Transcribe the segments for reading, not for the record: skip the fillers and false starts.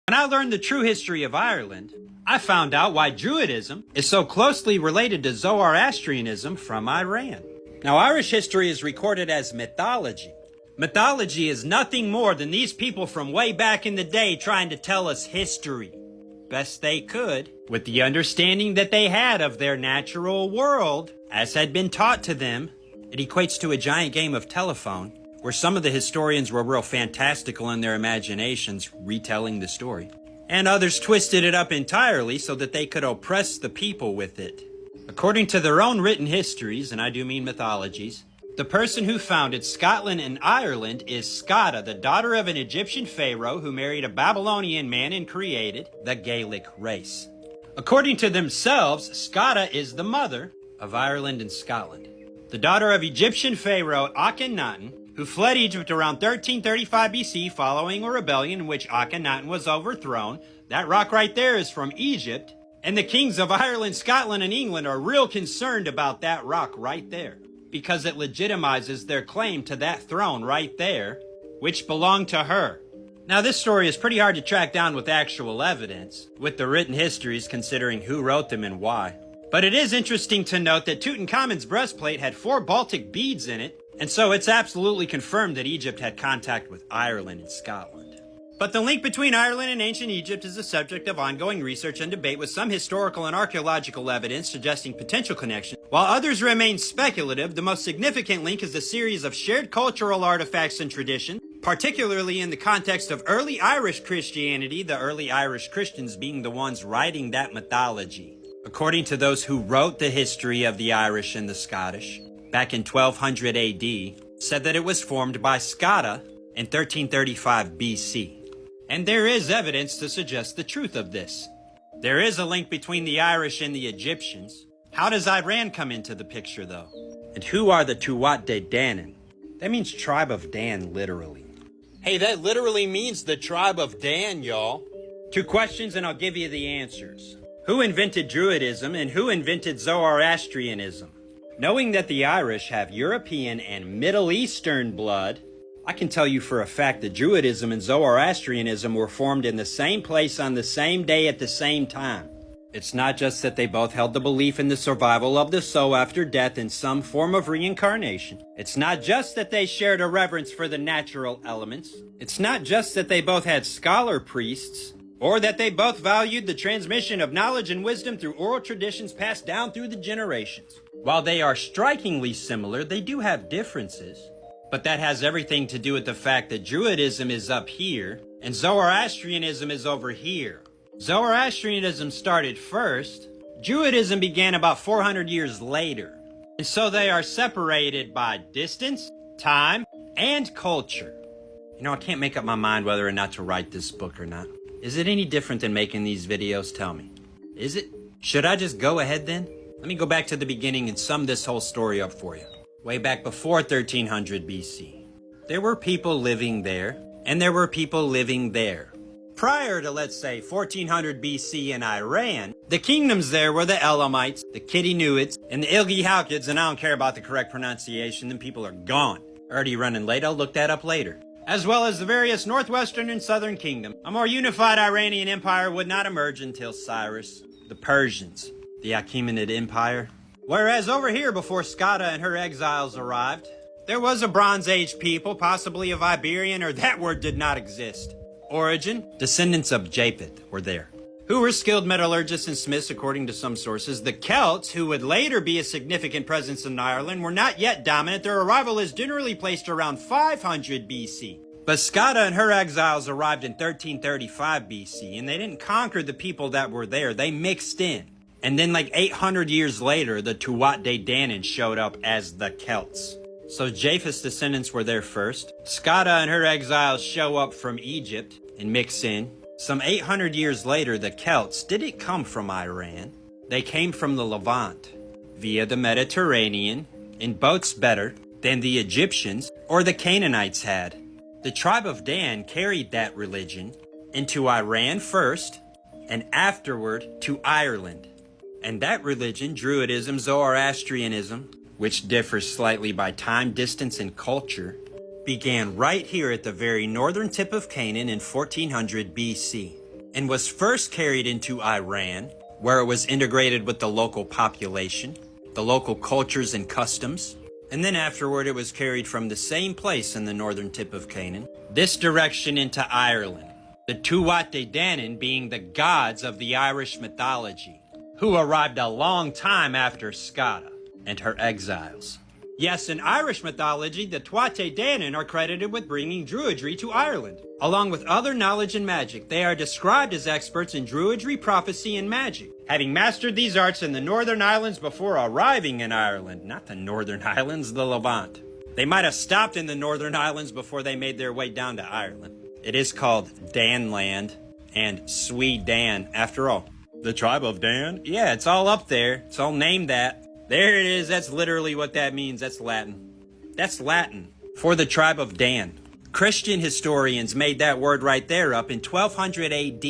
When I learned the true history of Ireland, I found out why Druidism is so closely related to Zoarastrianism from Iran. Now, Irish history is recorded as mythology. Mythology is nothing more than these people from way back in the day trying to tell us history. Best they could, with the understanding that they had of their natural world, as had been taught to them. It equates to a giant game of telephone, where some of the historians were real fantastical in their imaginations, retelling the story. And others twisted it up entirely so that they could oppress the people with it. According to their own written histories, and I do mean mythologies, the person who founded Scotland and Ireland is Scota, the daughter of an Egyptian pharaoh who married a Babylonian man and created the Gaelic race. According to themselves, Scota is the mother of Ireland and Scotland. The daughter of Egyptian pharaoh Akhenaten, who fled Egypt around 1335 BC following a rebellion in which Akhenaten was overthrown. That rock right there is from Egypt. And the kings of Ireland, Scotland, and England are real concerned about that rock right there, because it legitimizes their claim to that throne right there, which belonged to her. Now, this story is pretty hard to track down with actual evidence, with the written histories considering who wrote them and why. But it is interesting to note that Tutankhamun's breastplate had 4 Baltic beads in it, and so it's absolutely confirmed that Egypt had contact with Ireland and Scotland. But the link between Ireland and ancient Egypt is the subject of ongoing research and debate, with some historical and archaeological evidence suggesting potential connection, while others remain speculative. The most significant link is the series of shared cultural artifacts and tradition, particularly in the context of early Irish Christianity, the early Irish Christians being the ones writing that mythology. According to those who wrote the history of the Irish and the Scottish, back in 1200 AD, said that it was formed by Scota in 1335 BC. And there is evidence to suggest the truth of this. There is a link between the Irish and the Egyptians. How does Iran come into the picture, though? And who are the Tuatha de Danann? That means tribe of Dan, literally. Hey, that literally means the tribe of Dan, y'all. 2 questions and I'll give you the answers. Who invented Druidism and who invented Zoroastrianism? Knowing that the Irish have European and Middle Eastern blood, I can tell you for a fact that Druidism and Zoroastrianism were formed in the same place on the same day at the same time. It's not just that they both held the belief in the survival of the soul after death in some form of reincarnation. It's not just that they shared a reverence for the natural elements. It's not just that they both had scholar priests, or that they both valued the transmission of knowledge and wisdom through oral traditions passed down through the generations. While they are strikingly similar, they do have differences. But that has everything to do with the fact that Druidism is up here, and Zoroastrianism is over here. Zoroastrianism started first. Druidism began about 400 years later. And so they are separated by distance, time, and culture. You know, I can't make up my mind whether or not to write this book or not. Is it any different than making these videos? Tell me. Is it? Should I just go ahead then? Let me go back to the beginning and sum this whole story up for you. Way back before 1300 BC. There were people living there, and there were people living there. Prior to, let's say, 1400 BC in Iran, the kingdoms there were the Elamites, the Kiddinuids, and the Ilgi-Halkids, and I don't care about the correct pronunciation, them people are gone. Already running late, I'll look that up later. As well as the various northwestern and southern kingdom. A more unified Iranian empire would not emerge until Cyrus, the Persians, the Achaemenid Empire. Whereas over here, before Scota and her exiles arrived, there was a Bronze Age people, possibly of Iberian, or that word did not exist. Origin, descendants of Japheth were there, who were skilled metallurgists and smiths according to some sources. The Celts, who would later be a significant presence in Ireland, were not yet dominant. Their arrival is generally placed around 500 BC. But Scota and her exiles arrived in 1335 BC, and they didn't conquer the people that were there. They mixed in. And then like 800 years later, the Tuatha de Danann showed up as the Celts. So Japheth's descendants were there first. Scota and her exiles show up from Egypt and mix in. Some 800 years later, the Celts didn't come from Iran. They came from the Levant via the Mediterranean in boats better than the Egyptians or the Canaanites had. The tribe of Dan carried that religion into Iran first and afterward to Ireland. And that religion, Druidism, Zoroastrianism, which differs slightly by time, distance, and culture, began right here at the very northern tip of Canaan in 1400 BC. and was first carried into Iran, where it was integrated with the local population, the local cultures and customs, and then afterward it was carried from the same place in the northern tip of Canaan, this direction into Ireland, the Tuatha de Danann being the gods of the Irish mythology, who arrived a long time after Scota and her exiles. Yes, in Irish mythology, the Tuatha de Danann are credited with bringing Druidry to Ireland. Along with other knowledge and magic, they are described as experts in Druidry, prophecy, and magic, having mastered these arts in the Northern Islands before arriving in Ireland. Not the Northern Islands, the Levant. They might have stopped in the Northern Islands before they made their way down to Ireland. It is called Danland and Swede Dan, after all. The tribe of Dan? Yeah, it's all up there. It's all named that. There it is. That's literally what that means. That's Latin. That's Latin for the tribe of Dan. Christian historians made that word right there up in 1200 AD.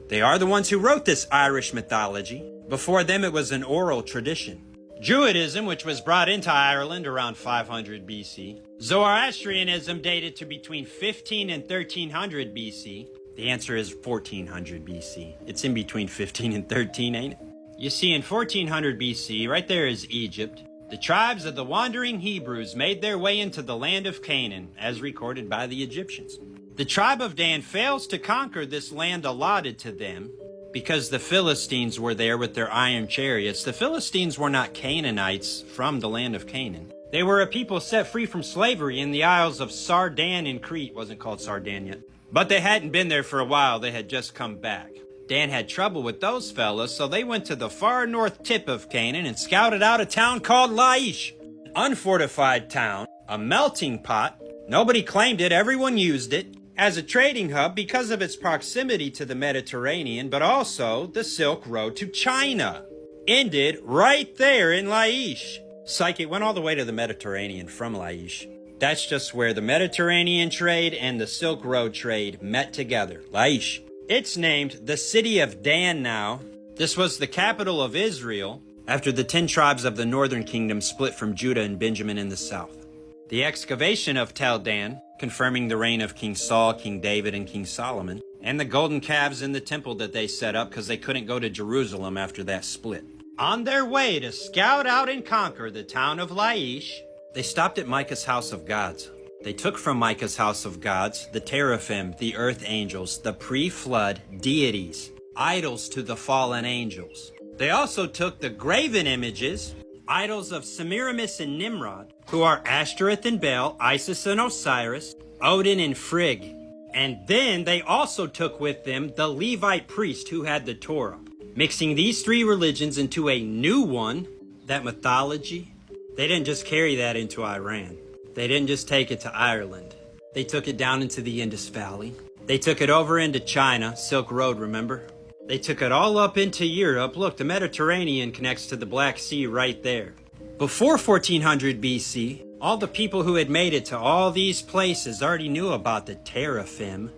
They are the ones who wrote this Irish mythology. Before them, it was an oral tradition. Druidism, which was brought into Ireland around 500 BC. Zoroastrianism dated to between 15 and 1300 BC. The answer is 1400 BC. It's in between 15 and 13, ain't it? You see, in 1400 BC, right there is Egypt, the tribes of the wandering Hebrews made their way into the land of Canaan, as recorded by the Egyptians. The tribe of Dan fails to conquer this land allotted to them because the Philistines were there with their iron chariots. The Philistines were not Canaanites from the land of Canaan. They were a people set free from slavery in the Isles of Sardan in Crete. Wasn't called Sardan yet. But they hadn't been there for a while. They had just come back. Dan had trouble with those fellas, so they went to the far north tip of Canaan and scouted out a town called Laish. An unfortified town, a melting pot. Nobody claimed it, everyone used it as a trading hub because of its proximity to the Mediterranean, but also the Silk Road to China. Ended right there in Laish. Psych, it went all the way to the Mediterranean from Laish. That's just where the Mediterranean trade and the Silk Road trade met together. Laish. It's named the City of Dan now. This was the capital of Israel after the 10 tribes of the northern kingdom split from Judah and Benjamin in the south. The excavation of Tel Dan, confirming the reign of King Saul, King David, and King Solomon, and the golden calves in the temple that they set up because they couldn't go to Jerusalem after that split. On their way to scout out and conquer the town of Laish, they stopped at Micah's house of gods. They took from Micah's house of gods the teraphim, the earth angels, the pre-flood deities, idols to the fallen angels. They also took the graven images, idols of Semiramis and Nimrod, who are Ashtoreth and Baal, Isis and Osiris, Odin and Frigg. And then they also took with them the Levite priest who had the Torah, mixing these three religions into a new one, that mythology. They didn't just carry that into Iran. They didn't just take it to Ireland. They took it down into the Indus Valley. They took it over into China, Silk Road, remember? They took it all up into Europe. Look, the Mediterranean connects to the Black Sea right there. Before 1400 BC, all the people who had made it to all these places already knew about the teraphim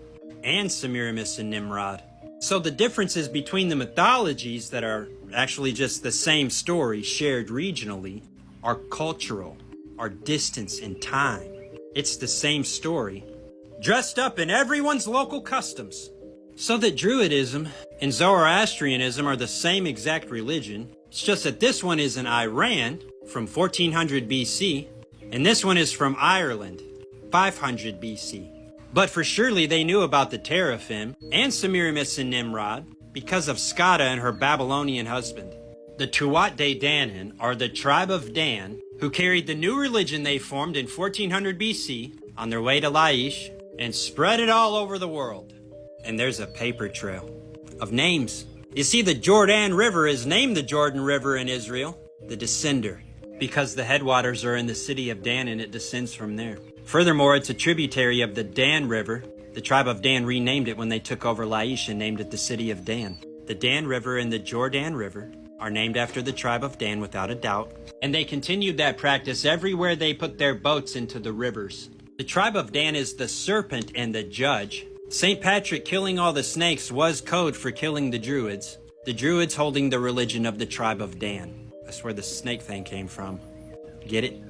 and Semiramis and Nimrod. So the differences between the mythologies that are actually just the same story shared regionally are cultural. Our distance in time. It's the same story, dressed up in everyone's local customs. So that Druidism and Zoroastrianism are the same exact religion. It's just that this one is in Iran from 1400 BC, and this one is from Ireland, 500 BC. But for surely they knew about the teraphim and Semiramis and Nimrod because of Scota and her Babylonian husband. The Tuatha de Danann are the tribe of Dan who carried the new religion they formed in 1400 BC on their way to Laish and spread it all over the world. And there's a paper trail of names. You see, the Jordan River is named the Jordan River in Israel, the descender, because the headwaters are in the city of Dan and it descends from there. Furthermore, it's a tributary of the Dan River. The tribe of Dan renamed it when they took over Laish and named it the city of Dan. The Dan River and the Jordan River are named after the tribe of Dan without a doubt, and they continued that practice everywhere they put their boats into the rivers. The tribe of Dan is the serpent and the judge. St. Patrick killing all the snakes was code for killing the Druids. The Druids holding the religion of the tribe of Dan. That's where the snake thing came from. Get it?